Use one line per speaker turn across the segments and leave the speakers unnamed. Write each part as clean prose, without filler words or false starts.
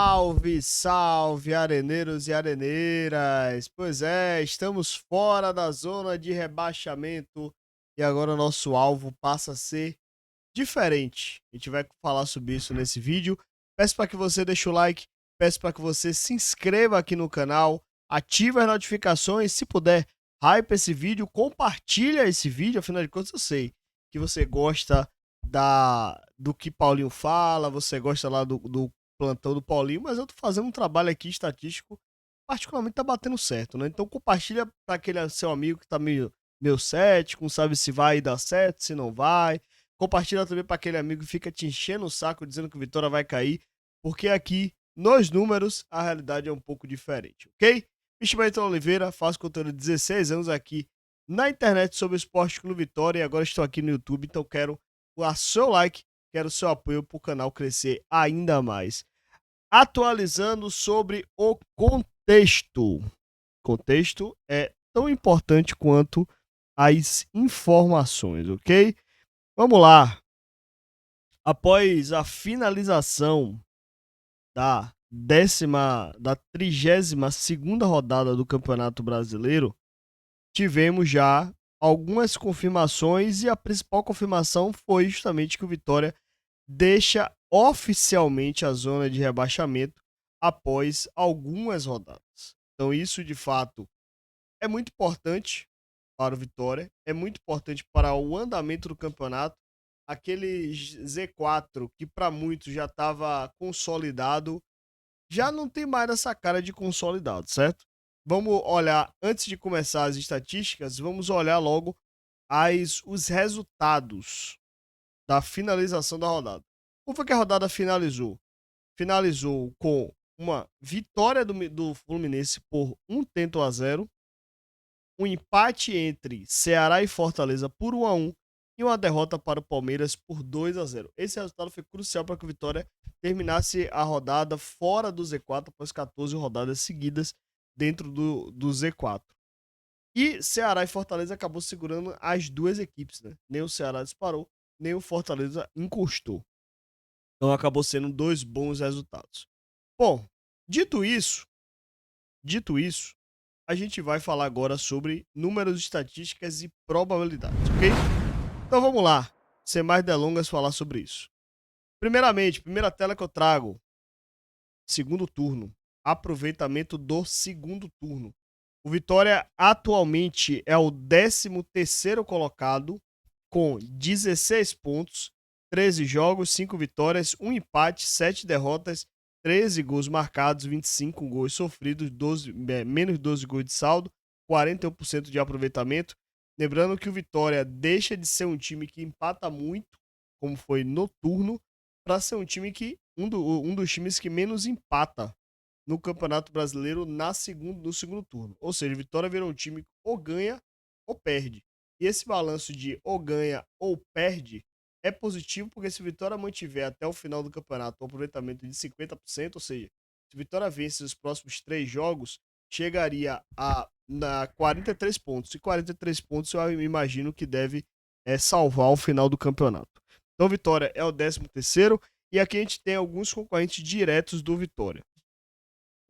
Salve, salve, areneiros e areneiras! Pois é, estamos fora da zona de rebaixamento e agora o nosso alvo passa a ser diferente. A gente vai falar sobre isso nesse vídeo. Peço para que você deixe o like, peço para que você se inscreva aqui no canal, ative as notificações, se puder, hype esse vídeo, compartilha esse vídeo, afinal de contas eu sei que você gosta do que Paulinho fala, você gosta lá do plantão do Paulinho, mas eu tô fazendo um trabalho aqui estatístico, particularmente tá batendo certo, né? Então compartilha para aquele seu amigo que tá meio cético, não sabe se vai dar certo, se não vai. Compartilha também para aquele amigo que fica te enchendo o saco dizendo que o Vitória vai cair, porque aqui, nos números, a realidade é um pouco diferente, ok? Ishmael Oliveira, faço conteúdo de 16 anos aqui na internet sobre o Esporte Clube Vitória e agora estou aqui no YouTube, então quero o seu like, quero o seu apoio para o canal crescer ainda mais. Atualizando sobre o contexto. O contexto é tão importante quanto as informações, ok? Vamos lá. Após a finalização da 32ª rodada do Campeonato Brasileiro, tivemos já algumas confirmações e a principal confirmação foi justamente que o Vitória deixa oficialmente a zona de rebaixamento após algumas rodadas. Então isso, de fato, é muito importante para o Vitória, é muito importante para o andamento do campeonato. Aquele Z4 que para muitos já estava consolidado, já não tem mais essa cara de consolidado, certo? Vamos olhar, antes de começar as estatísticas, vamos olhar logo os resultados da finalização da rodada. Como foi que a rodada finalizou? Finalizou com uma vitória do Fluminense por 1-0, um empate entre Ceará e Fortaleza por 1-1 e uma derrota para o Palmeiras por 2-0. Esse resultado foi crucial para que o Vitória terminasse a rodada fora do Z4 após 14 rodadas seguidas dentro do Z4. E Ceará e Fortaleza acabou segurando as duas equipes, né? Nem o Ceará disparou, nem o Fortaleza encostou. Então acabou sendo dois bons resultados. Bom, dito isso, a gente vai falar agora sobre números, estatísticas e probabilidades, ok? Então vamos lá, sem mais delongas, falar sobre isso. Primeiramente, primeira tela que eu trago, segundo turno, aproveitamento do segundo turno. O Vitória atualmente é o 13º colocado com 16 pontos, 13 jogos, 5 vitórias, 1 empate, 7 derrotas, 13 gols marcados, 25 gols sofridos, menos 12 gols de saldo, 41% de aproveitamento. Lembrando que o Vitória deixa de ser um time que empata muito, como foi no turno, para ser um time que um dos times que menos empata no Campeonato Brasileiro no segundo turno. Ou seja, Vitória virou um time que ou ganha ou perde. E esse balanço de ou ganha ou perde é positivo porque se Vitória mantiver até o final do campeonato um aproveitamento de 50%, ou seja, se Vitória vence os próximos 3 jogos, chegaria a 43 pontos. E 43 pontos eu imagino que deve salvar o final do campeonato. Então Vitória é o 13º e aqui a gente tem alguns concorrentes diretos do Vitória.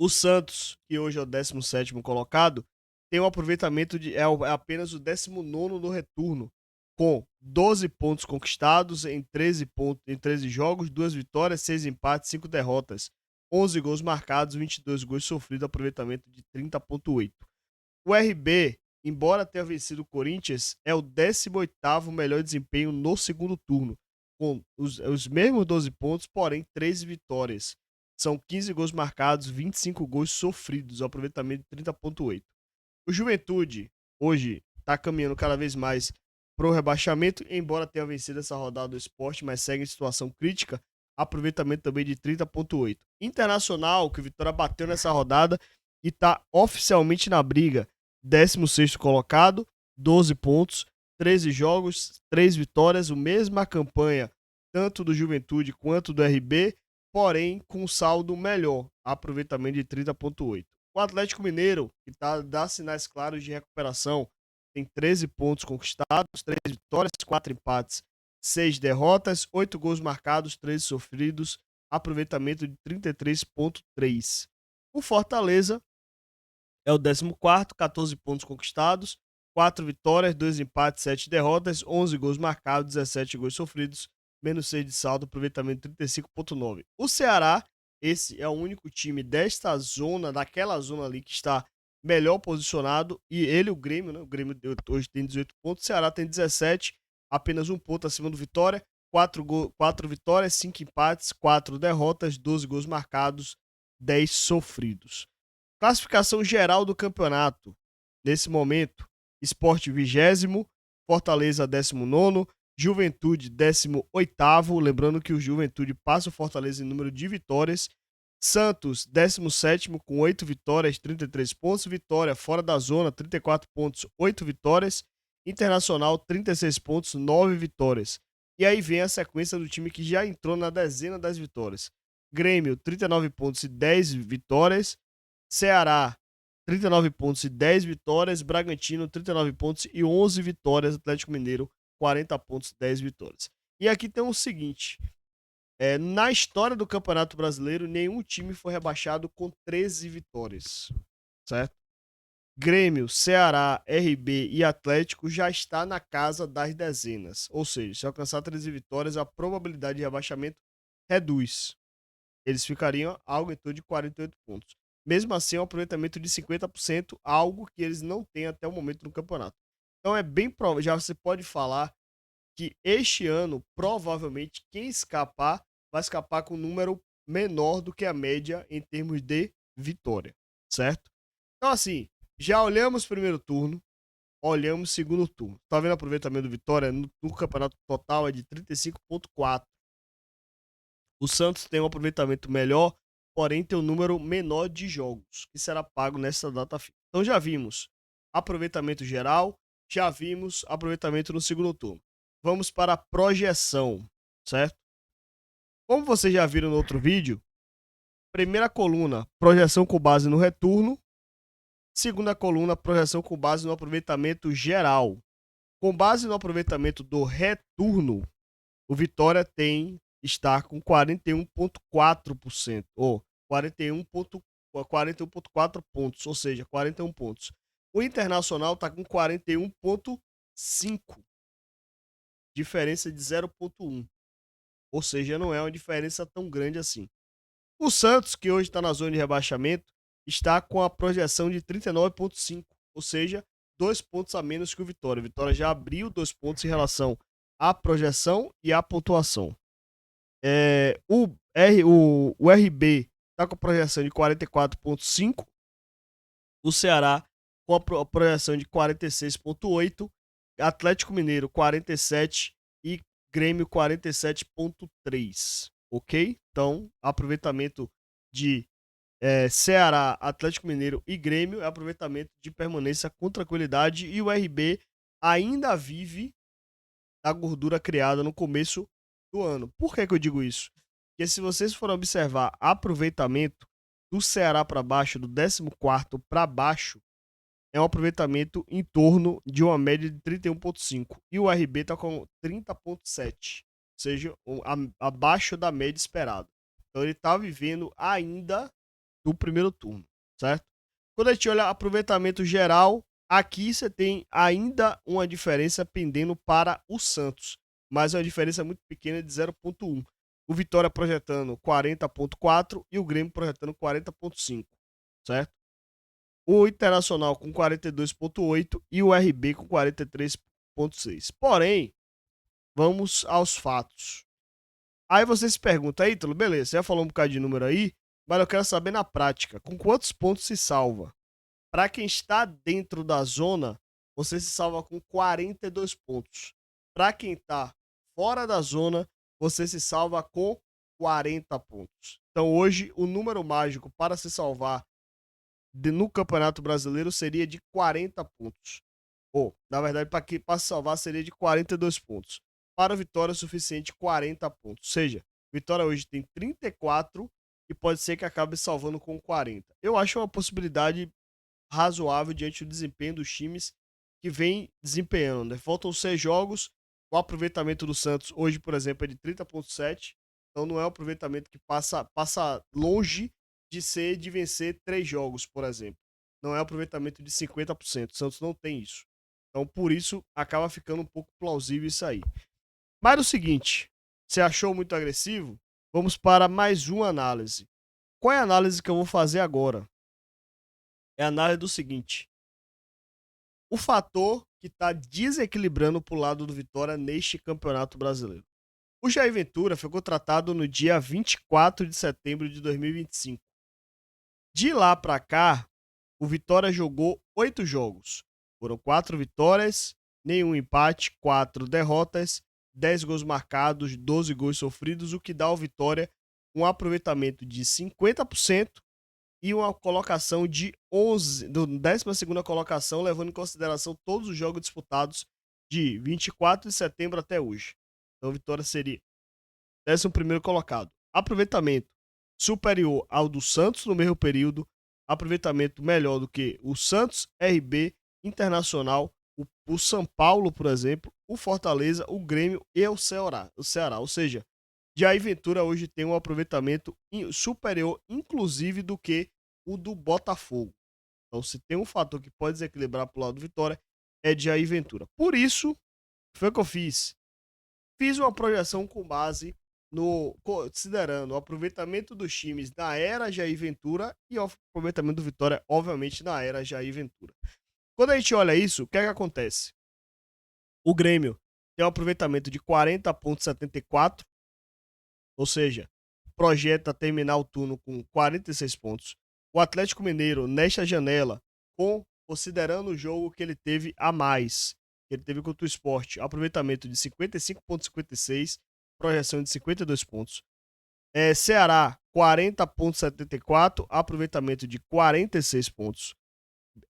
O Santos, que hoje é o 17º colocado, tem um aproveitamento é apenas o 19º no retorno, com 12 pontos conquistados em 13 jogos, 2 vitórias, 6 empates, 5 derrotas, 11 gols marcados, 22 gols sofridos, aproveitamento de 30,8. O RB, embora tenha vencido o Corinthians, é o 18º melhor desempenho no segundo turno, com os mesmos 12 pontos, porém 13 vitórias. São 15 gols marcados, 25 gols sofridos, aproveitamento de 30,8. O Juventude, hoje, está caminhando cada vez mais para o rebaixamento, embora tenha vencido essa rodada do Sport, mas segue em situação crítica, aproveitamento também de 30,8. Internacional, que o Vitória bateu nessa rodada e está oficialmente na briga, 16º colocado, 12 pontos, 13 jogos, 3 vitórias, a mesma campanha tanto do Juventude quanto do RB, porém com um saldo melhor, aproveitamento de 30,8. O Atlético Mineiro, que dá sinais claros de recuperação, tem 13 pontos conquistados, 3 vitórias, 4 empates, 6 derrotas, 8 gols marcados, 13 sofridos, aproveitamento de 33,3%. O Fortaleza é o 14º, 14 pontos conquistados, 4 vitórias, 2 empates, 7 derrotas, 11 gols marcados, 17 gols sofridos, menos 6 de saldo, aproveitamento 35,9%. O Ceará, esse é o único time desta zona, daquela zona ali que está melhor posicionado, e ele, o Grêmio, né? O Grêmio hoje tem 18 pontos, o Ceará tem 17, apenas um ponto acima do Vitória, 4 vitórias, 5 empates, 4 derrotas, 12 gols marcados, 10 sofridos. Classificação geral do campeonato. Nesse momento, Sport 20º, Fortaleza 19º, Juventude 18º, lembrando que o Juventude passa o Fortaleza em número de vitórias, Santos 17º com 8 vitórias, 33 pontos, Vitória fora da zona, 34 pontos, 8 vitórias, Internacional 36 pontos, 9 vitórias. E aí vem a sequência do time que já entrou na dezena das vitórias. Grêmio 39 pontos e 10 vitórias, Ceará 39 pontos e 10 vitórias, Bragantino 39 pontos e 11 vitórias, Atlético Mineiro 40 pontos e 10 vitórias. E aqui tem o seguinte, na história do Campeonato Brasileiro, nenhum time foi rebaixado com 13 vitórias, certo? Grêmio, Ceará, RB e Atlético já está na casa das dezenas, ou seja, se alcançar 13 vitórias, a probabilidade de rebaixamento reduz. Eles ficariam algo em torno de 48 pontos. Mesmo assim, é um aproveitamento de 50%, algo que eles não têm até o momento no campeonato. Então é bem provável, já você pode falar que este ano, provavelmente, quem escapar, vai escapar com um número menor do que a média em termos de vitória, certo? Então assim, já olhamos primeiro turno, olhamos segundo turno. Tá vendo o aproveitamento do Vitória? No campeonato total é de 35,4%. O Santos tem um aproveitamento melhor, porém tem um número menor de jogos, que será pago nessa data FIFA. Então já vimos aproveitamento geral, já vimos aproveitamento no segundo turno. Vamos para a projeção, certo? Como vocês já viram no outro vídeo, primeira coluna, projeção com base no retorno. Segunda coluna, projeção com base no aproveitamento geral. Com base no aproveitamento do retorno, o Vitória está com 41,4%, ou 41,4 pontos, ou seja, 41 pontos. O Internacional está com 41,5%, diferença de 0,1%, ou seja, não é uma diferença tão grande assim. O Santos, que hoje está na zona de rebaixamento, está com a projeção de 39,5%, ou seja, 2 pontos a menos que o Vitória. O Vitória já abriu 2 pontos em relação à projeção e à pontuação. O RB está com a projeção de 44,5%, o Ceará com a projeção de 46,8%, Atlético Mineiro 47% e Grêmio 47,3%, ok? Então, aproveitamento de Ceará, Atlético Mineiro e Grêmio é aproveitamento de permanência com tranquilidade, e o RB ainda vive a gordura criada no começo do ano. Por que eu digo isso? Porque se vocês forem observar aproveitamento do Ceará para baixo, do 14º para baixo, é um aproveitamento em torno de uma média de 31,5%. E o RB está com 30,7%, ou seja, abaixo da média esperada. Então ele está vivendo ainda do primeiro turno, certo? Quando a gente olha aproveitamento geral, aqui você tem ainda uma diferença pendendo para o Santos, mas é uma diferença muito pequena de 0,1. O Vitória projetando 40,4 e o Grêmio projetando 40,5, certo? O Internacional com 42,8 e o RB com 43,6. Porém, vamos aos fatos. Aí você se pergunta, Ítalo, beleza, você já falou um bocado de número aí, mas eu quero saber na prática, com quantos pontos se salva? Para quem está dentro da zona, você se salva com 42 pontos. Para quem está fora da zona, você se salva com 40 pontos. Então hoje o número mágico para se salvar no Campeonato Brasileiro seria de 40 pontos. Ou, na verdade, para se salvar seria de 42 pontos. Para a Vitória é suficiente 40 pontos. Ou seja, Vitória hoje tem 34 e pode ser que acabe salvando com 40. Eu acho uma possibilidade razoável diante do desempenho dos times que vem desempenhando, né? Faltam 6 jogos, o aproveitamento do Santos hoje, por exemplo, é de 30,7, Então não é um aproveitamento que passa longe de vencer 3 jogos, por exemplo. Não é um aproveitamento de 50%. O Santos não tem isso. Então, por isso, acaba ficando um pouco plausível isso aí. Mas é o seguinte, você achou muito agressivo? Vamos para mais uma análise. Qual é a análise que eu vou fazer agora? É a análise do seguinte: o fator que está desequilibrando para o lado do Vitória neste Campeonato Brasileiro. O Jair Ventura foi contratado no dia 24 de setembro de 2025. De lá para cá, o Vitória jogou 8 jogos. Foram 4 vitórias, nenhum empate, 4 derrotas, 10 gols marcados, 12 gols sofridos, o que dá ao Vitória um aproveitamento de 50% e uma colocação de 11, do 12ª colocação, levando em consideração todos os jogos disputados de 24 de setembro até hoje. Então, a Vitória seria 11º colocado. Aproveitamento superior ao do Santos no mesmo período, aproveitamento melhor do que o Santos, RB, Internacional, o São Paulo, por exemplo, o Fortaleza, o Grêmio e o Ceará. Ou seja, Jair Ventura hoje tem um aproveitamento superior, inclusive, do que o do Botafogo. Então, se tem um fator que pode desequilibrar para o lado do Vitória, é de Jair Ventura. Por isso, foi o que eu fiz. Fiz uma projeção com base no considerando o aproveitamento dos times na era Jair Ventura e o aproveitamento do Vitória, obviamente, na era Jair Ventura. Quando a gente olha isso, o que é que acontece? O Grêmio tem um aproveitamento de 40,74, ou seja, projeta terminar o turno com 46 pontos. O Atlético Mineiro, nesta janela, considerando o jogo que ele teve a mais, que ele teve contra o Sport, aproveitamento de 55,56, projeção de 52 pontos. Ceará, 40,74, aproveitamento de 46 pontos.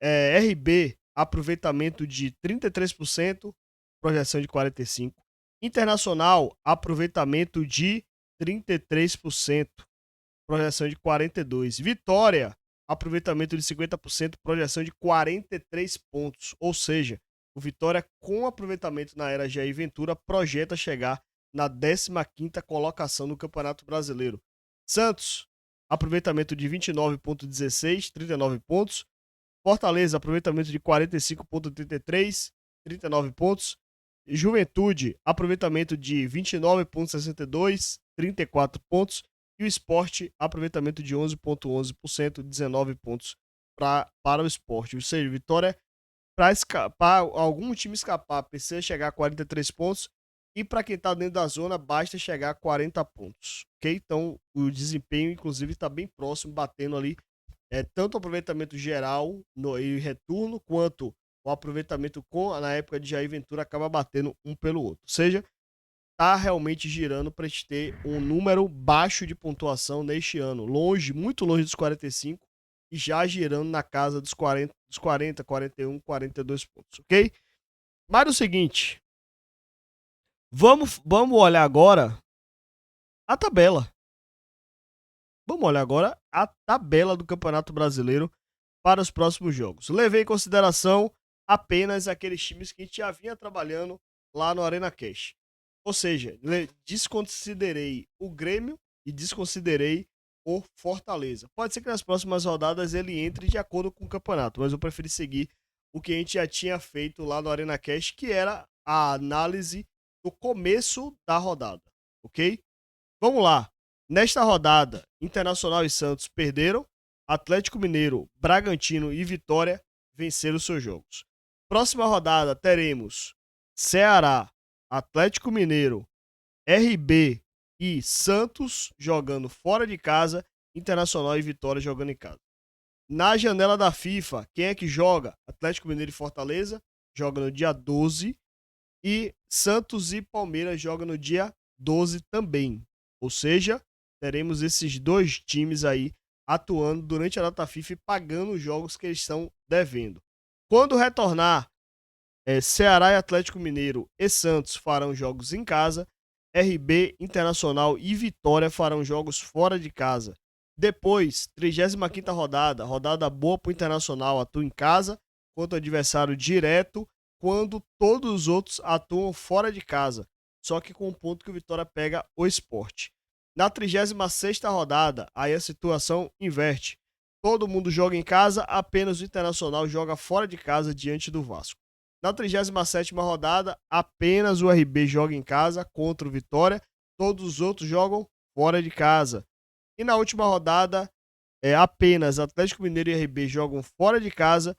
RB, aproveitamento de 33%, projeção de 45%. Internacional, aproveitamento de 33%, projeção de 42%. Vitória, aproveitamento de 50%, projeção de 43 pontos. Ou seja, o Vitória, com aproveitamento na era Jair Ventura, projeta chegar na 15ª colocação no Campeonato Brasileiro. Santos, aproveitamento de 29,16, 39 pontos. Fortaleza, aproveitamento de 45,33, 39 pontos. Juventude, aproveitamento de 29,62, 34 pontos. E o Sport, aproveitamento de 11,11%, 19 pontos para o Sport. Ou seja, Vitória, para algum time escapar, precisa chegar a 43 pontos. E para quem está dentro da zona, basta chegar a 40 pontos. Ok? Então, o desempenho, inclusive, está bem próximo, batendo ali tanto o aproveitamento geral e retorno, quanto o aproveitamento na época de Jair Ventura acaba batendo um pelo outro. Ou seja, tá realmente girando para a gente ter um número baixo de pontuação neste ano, longe, muito longe dos 45 e já girando na casa dos 40, 41, 42 pontos, ok? Mas é o seguinte, vamos olhar agora a tabela. Vamos olhar agora a tabela do Campeonato Brasileiro para os próximos jogos. Levei em consideração apenas aqueles times que a gente já vinha trabalhando lá no Arena Cash. Ou seja, desconsiderei o Grêmio e desconsiderei o Fortaleza. Pode ser que nas próximas rodadas ele entre de acordo com o campeonato, mas eu preferi seguir o que a gente já tinha feito lá no Arena Cash, que era a análise do começo da rodada, ok? Vamos lá. Nesta rodada, Internacional e Santos perderam. Atlético Mineiro, Bragantino e Vitória venceram seus jogos. Próxima rodada teremos Ceará, Atlético Mineiro, RB e Santos jogando fora de casa, Internacional e Vitória jogando em casa. Na janela da FIFA, quem é que joga? Atlético Mineiro e Fortaleza joga no dia 12 e Santos e Palmeiras jogam no dia 12 também. Ou seja, teremos esses dois times aí atuando durante a data FIFA e pagando os jogos que eles estão devendo. Quando retornar, Ceará e Atlético Mineiro e Santos farão jogos em casa. RB, Internacional e Vitória farão jogos fora de casa. Depois, 35ª rodada boa para o Internacional, atua em casa contra o adversário direto, quando todos os outros atuam fora de casa. Só que com o ponto que o Vitória pega o Sport. Na 36ª rodada, aí a situação inverte. Todo mundo joga em casa, apenas o Internacional joga fora de casa diante do Vasco. Na 37ª rodada, apenas o RB joga em casa contra o Vitória, todos os outros jogam fora de casa. E na última rodada, apenas Atlético Mineiro e RB jogam fora de casa,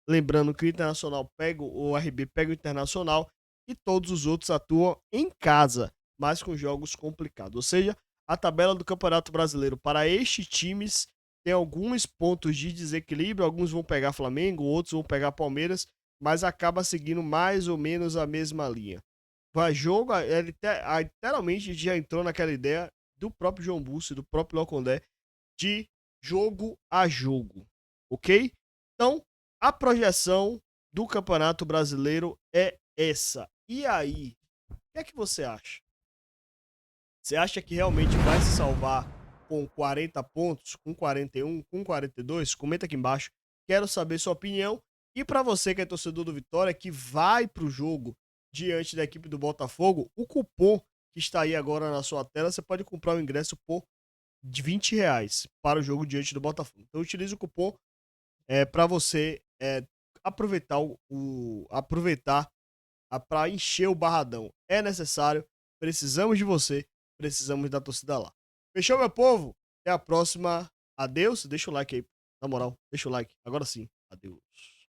lembrando que o Internacional pega o RB pega o Internacional e todos os outros atuam em casa, mas com jogos complicados. Ou seja, a tabela do Campeonato Brasileiro para estes times tem alguns pontos de desequilíbrio, alguns vão pegar Flamengo, outros vão pegar Palmeiras, mas acaba seguindo mais ou menos a mesma linha. Vai jogo, literalmente já entrou naquela ideia do próprio João Busso e do próprio Léo Condé de jogo a jogo, ok? Então, a projeção do Campeonato Brasileiro é essa. E aí, o que é que você acha? Você acha que realmente vai se salvar com 40 pontos, com 41, com 42? Comenta aqui embaixo. Quero saber sua opinião. E para você que é torcedor do Vitória, que vai para o jogo diante da equipe do Botafogo, o cupom que está aí agora na sua tela, você pode comprar o ingresso por de R$ 20 para o jogo diante do Botafogo. Então utilize o cupom para você aproveitar aproveitar para encher o barradão. É necessário, precisamos de você, precisamos da torcida lá. Fechou, meu povo? Até a próxima. Adeus. Deixa o like aí. Na moral, deixa o like. Agora sim. Adeus.